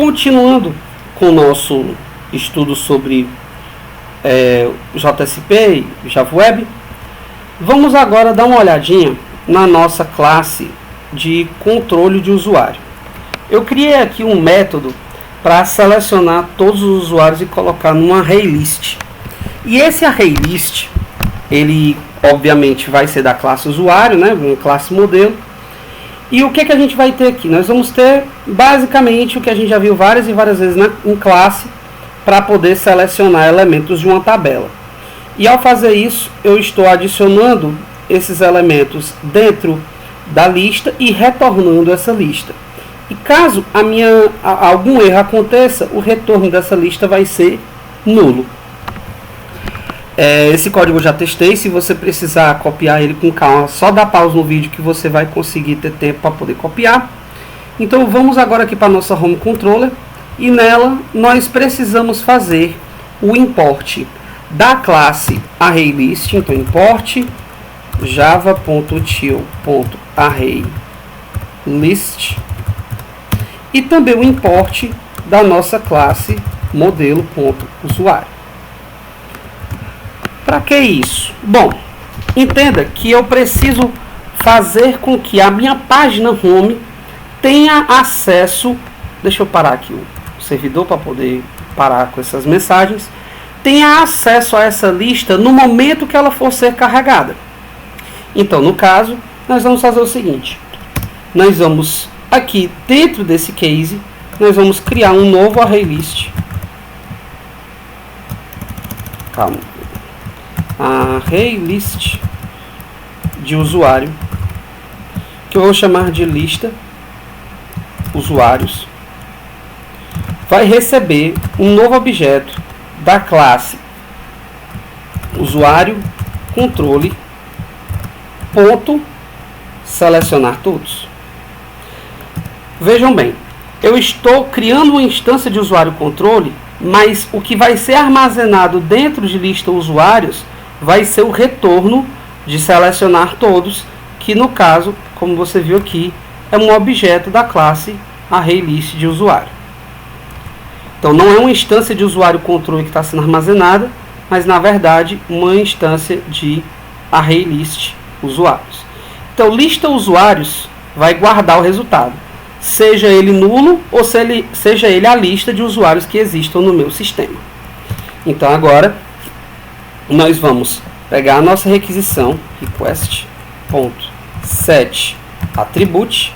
Continuando com o nosso estudo sobre JSP e Java Web, vamos agora dar uma olhadinha na nossa classe de controle de usuário. Eu criei aqui um método para selecionar todos os usuários e colocar numa array list. E esse array list, ele obviamente vai ser da classe usuário, né, uma classe modelo. E o que a gente vai ter aqui? Nós vamos ter basicamente o que a gente já viu várias e várias vezes em classe, para poder selecionar elementos de uma tabela. E ao fazer isso, eu estou adicionando esses elementos dentro da lista e retornando essa lista. E caso algum erro aconteça, o retorno dessa lista vai ser nulo. Esse código eu já testei. Se você precisar copiar ele com calma, só dá pausa no vídeo que você vai conseguir ter tempo para poder copiar. Então vamos agora aqui para a nossa home controller, e nela nós precisamos fazer o import da classe ArrayList. Então import java.util.arraylist e também o import da nossa classe modelo.usuário. Para que isso? Bom, entenda que eu preciso fazer com que a minha página home tenha acesso. Deixa eu parar aqui o servidor para poder parar com essas mensagens. Tenha acesso a essa lista no momento que ela for ser carregada. Então, no caso, nós vamos fazer o seguinte. Nós vamos aqui dentro desse case, nós vamos criar um novo ArrayList. Calma. ArrayList de usuário, que eu vou chamar de lista usuários. Vai receber um novo objeto da classe usuário controle ponto selecionar todos. Vejam bem, eu estou criando uma instância de usuário controle, mas o que vai ser armazenado dentro de lista usuários vai ser o retorno de selecionar todos, que no caso, como você viu aqui, é um objeto da classe ArrayList de usuário. Então não é uma instância de usuário controle que está sendo armazenada, mas na verdade uma instância de ArrayList usuários. Então lista usuários vai guardar o resultado, seja ele nulo ou seja ele a lista de usuários que existam no meu sistema. Então agora nós vamos pegar a nossa requisição request.setAttribute.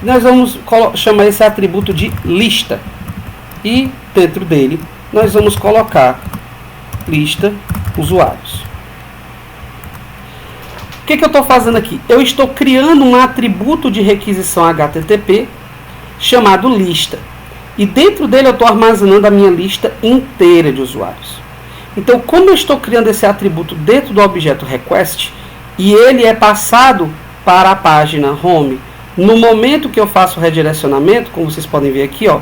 Nós vamos chamar esse atributo de lista. E dentro dele nós vamos colocar lista usuários. O que eu estou fazendo aqui? Eu estou criando um atributo de requisição HTTP chamado lista. E dentro dele eu estou armazenando a minha lista inteira de usuários. Então, como eu estou criando esse atributo dentro do objeto request, e ele é passado para a página home no momento que eu faço o redirecionamento, como vocês podem ver aqui, ó,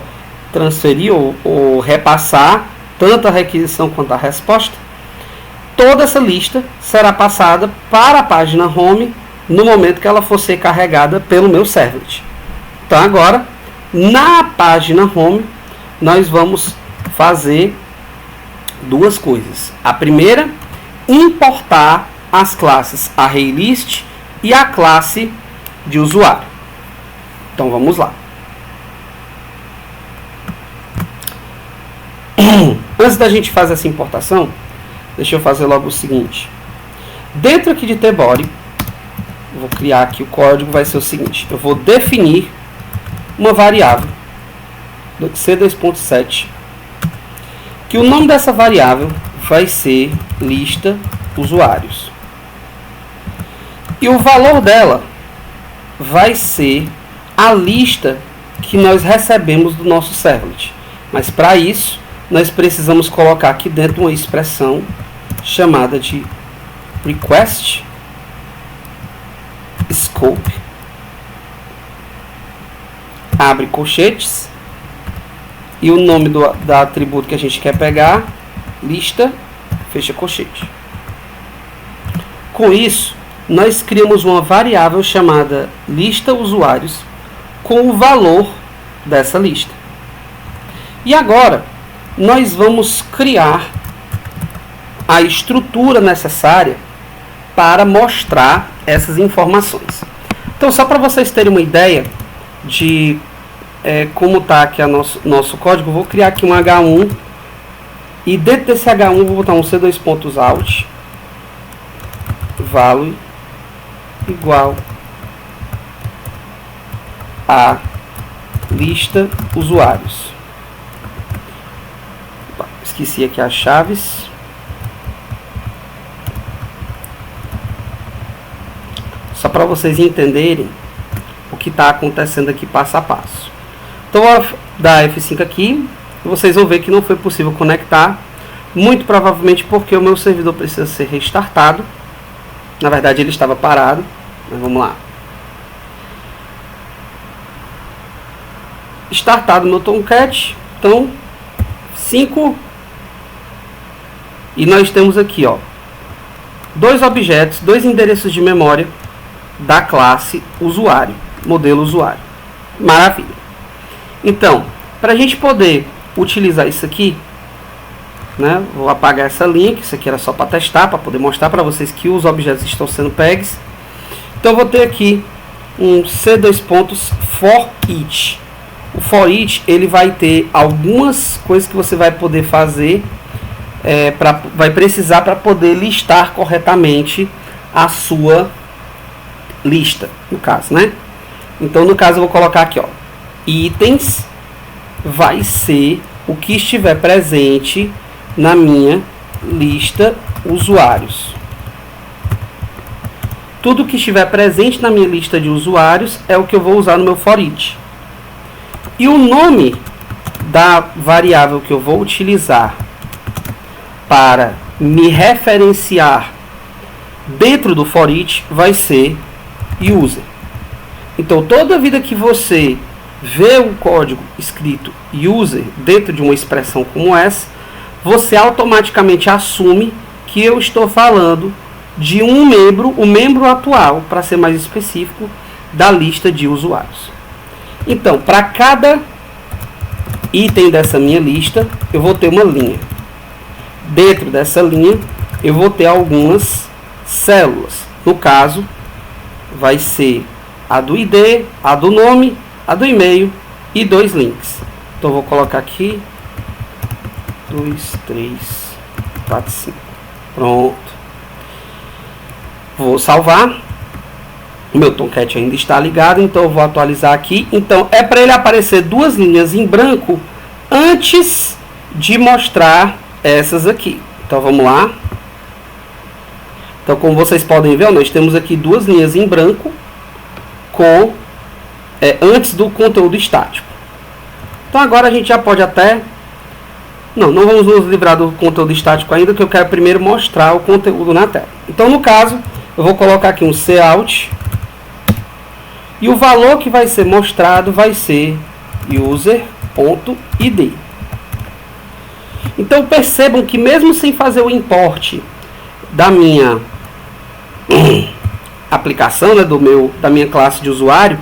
transferir ou repassar tanto a requisição quanto a resposta, toda essa lista será passada para a página home no momento que ela for ser carregada pelo meu servlet. Então agora, na página home, nós vamos fazer duas coisas. A primeira, importar as classes ArrayList e a classe de usuário. Então vamos lá. Antes da gente fazer essa importação, deixa eu fazer logo o seguinte. Dentro aqui de tbody, vou criar aqui o código, vai ser o seguinte. Eu vou definir uma variável C2.7, que o nome dessa variável vai ser lista usuários. E o valor dela vai ser a lista que nós recebemos do nosso servlet. Mas para isso, nós precisamos colocar aqui dentro uma expressão chamada de request scope, abre colchetes, e o nome da atributo que a gente quer pegar, lista, fecha colchete. Com isso, nós criamos uma variável chamada lista usuários com o valor dessa lista. E agora nós vamos criar a estrutura necessária para mostrar essas informações. Então, só para vocês terem uma ideia de como está aqui o nosso código, eu vou criar aqui um H1 e dentro desse H1 eu vou botar um C2.out value igual a lista usuários. Esqueci aqui as chaves. Só para vocês entenderem o que está acontecendo aqui passo a passo. Então, vou dar F5 aqui. E vocês vão ver que não foi possível conectar. Muito provavelmente porque o meu servidor precisa ser restartado. Na verdade, ele estava parado. Mas vamos lá. Startado meu Tomcat. Então, 5. E nós temos aqui, ó, dois objetos, dois endereços de memória da classe usuário, modelo usuário. Maravilha. Então, para a gente poder utilizar isso aqui, né, vou apagar essa linha, que isso aqui era só para testar, para poder mostrar para vocês que os objetos estão sendo pegs. Então, eu vou ter aqui um C2.forEach. O forEach, ele vai ter algumas coisas que você vai poder fazer, vai precisar para poder listar corretamente a sua lista, no caso, né? Então, no caso, eu vou colocar aqui, ó, itens vai ser o que estiver presente na minha lista usuários. Tudo que estiver presente na minha lista de usuários é o que eu vou usar no meu forEach. E o nome da variável que eu vou utilizar para me referenciar dentro do forEach vai ser user. Então, toda vida que você vê o código escrito user dentro de uma expressão como essa, você automaticamente assume que eu estou falando de um membro, o membro atual, para ser mais específico, da lista de usuários. Então, para cada item dessa minha lista, eu vou ter uma linha. Dentro dessa linha, eu vou ter algumas células. No caso, vai ser a do ID, a do nome, a do e-mail e 2 links. Então, eu vou colocar aqui 2, 3, 4, 5. Pronto. Vou salvar. O meu Tomcat ainda está ligado, então eu vou atualizar aqui. Então, é para ele aparecer 2 linhas em branco antes de mostrar essas aqui. Então, vamos lá. Então, como vocês podem ver, nós temos aqui 2 linhas em branco com antes do conteúdo estático. Então, agora a gente já pode até... Não vamos nos livrar do conteúdo estático ainda, que eu quero primeiro mostrar o conteúdo na tela. Então, no caso, eu vou colocar aqui um cout. E o valor que vai ser mostrado vai ser user.id. Então, percebam que mesmo sem fazer o import da minha aplicação, né, da minha classe de usuário,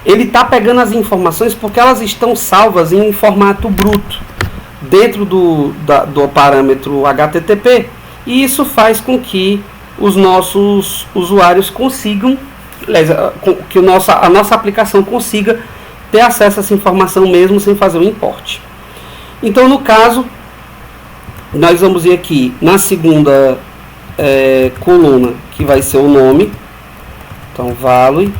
ele está pegando as informações porque elas estão salvas em formato bruto dentro do parâmetro HTTP, e isso faz com que os nossos usuários consigam, que a nossa aplicação consiga ter acesso a essa informação mesmo sem fazer o import. Então, no caso, nós vamos ir aqui na segunda coluna, que vai ser o nome. Então, value,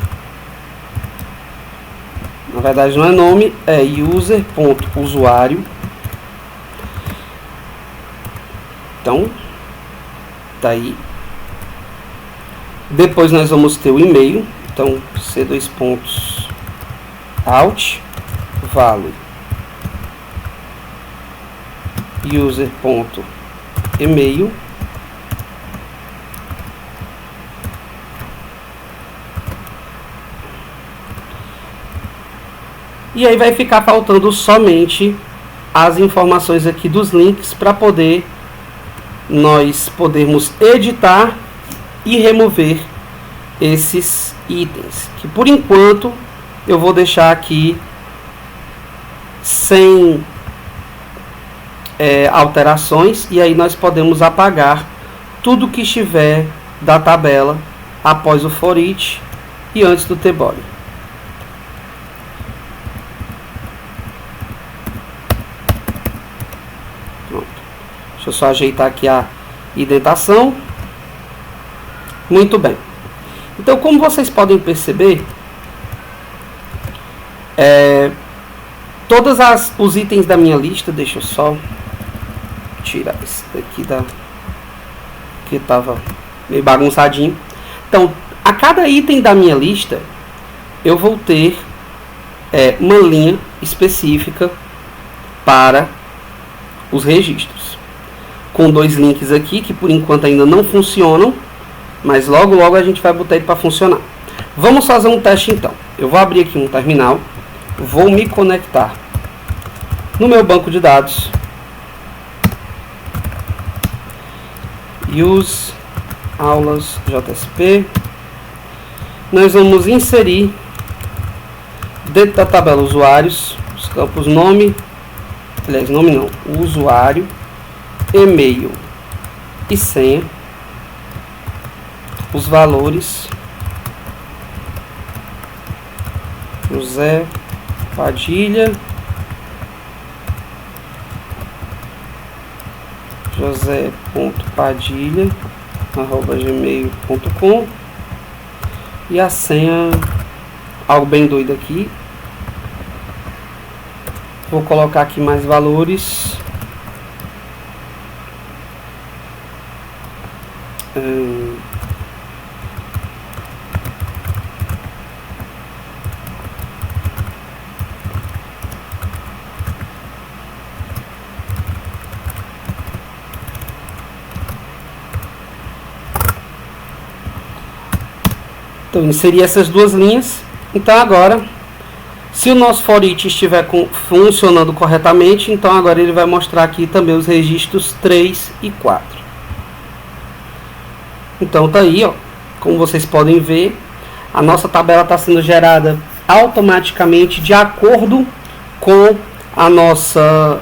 na verdade não é nome, é user.usuário. Então, tá aí. Depois nós vamos ter o e-mail. Então, C2.out value user.email. E aí vai ficar faltando somente as informações aqui dos links para poder nós podermos editar e remover esses itens, que por enquanto eu vou deixar aqui sem alterações, e aí nós podemos apagar tudo que estiver da tabela após o for each e antes do tbody. Pronto. Deixa eu só ajeitar aqui a indentação. Muito bem. Então, como vocês podem perceber, todos os itens da minha lista, deixa eu só tirar esse daqui que estava meio bagunçadinho. Então, a cada item da minha lista, eu vou ter uma linha específica para os registros, com 2 links aqui, que por enquanto ainda não funcionam, mas logo logo a gente vai botar ele para funcionar. Vamos fazer um teste então. Eu vou abrir aqui um terminal, vou me conectar no meu banco de dados, use aulas JSP. Nós vamos inserir dentro da tabela usuários os campos nome, aliás, nome não, usuário, e-mail e senha, os valores José Padilha, josé.padilha@gmail.com, e a senha, algo bem doido aqui. Vou colocar aqui mais valores. Então, inserir essas 2 linhas. Então, agora, se o nosso for each estiver funcionando corretamente, então agora ele vai mostrar aqui também os registros 3 e 4. Então, tá aí, ó. Como vocês podem ver, a nossa tabela está sendo gerada automaticamente de acordo com a nossa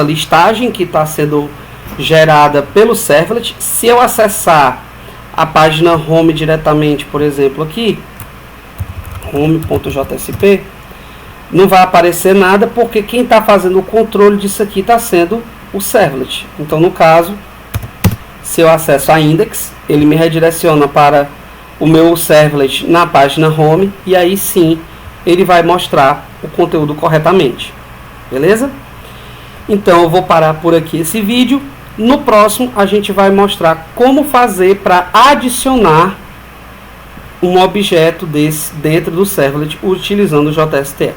listagem que está sendo gerada pelo servlet. Se eu acessar a página home diretamente, por exemplo, aqui, home.jsp, não vai aparecer nada, porque quem está fazendo o controle disso aqui está sendo o servlet. Então, no caso, se eu acesso a index, ele me redireciona para o meu servlet na página home, e aí sim ele vai mostrar o conteúdo corretamente. Beleza? Então, eu vou parar por aqui esse vídeo. No próximo, a gente vai mostrar como fazer para adicionar um objeto desse dentro do servlet utilizando o JSTL.